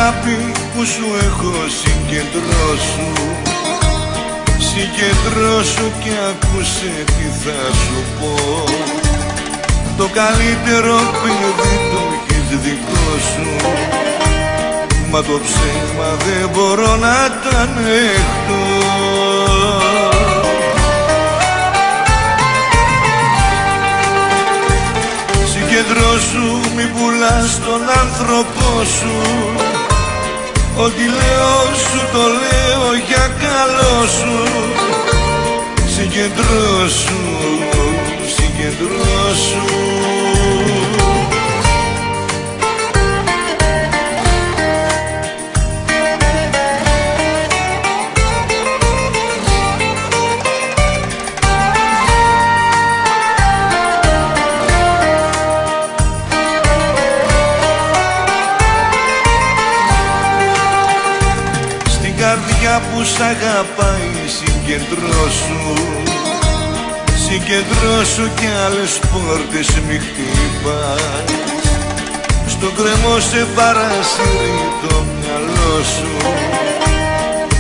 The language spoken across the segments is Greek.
αγάπη που σου έχω συγκεντρώσου. Συγκεντρώσου και ακούσε τι θα σου πω. Το καλύτερο παιδί το έχεις δικό σου, μα το ψέμα δεν μπορώ να το ανέχτω. Συγκεντρώσου, μη πουλάς τον άνθρωπό σου. Ό,τι λέω σου το λέω για καλό σου. Συγκεντρώσου, συγκεντρώσου. Καρδιά που σ' αγαπάει συγκεντρώσου. Συγκεντρώσου κι άλλες πόρτες μη χτυπάς. Στο κρεμό σε παρασύρει το μυαλό σου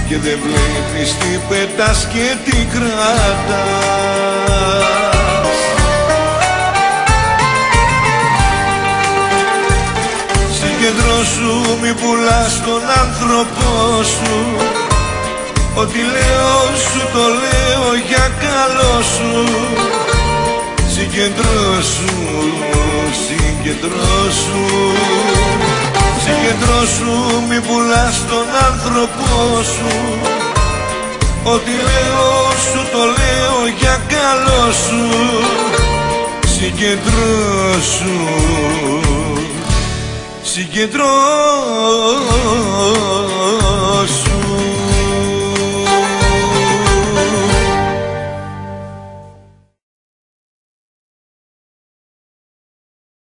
και δεν βλέπεις τι πετάς και τι κρατάς. Συγκεντρώσου, μη πουλάς τον άνθρωπό σου. Ό,τι λέω σου το λέω για καλό σου. Συγκεντρώσου, συγκεντρώσου. Συγκεντρώσου, μη πουλάς τον άνθρωπό σου. Ό,τι λέω σου το λέω για καλό σου. Συγκεντρώσου, συγκεντρώσου.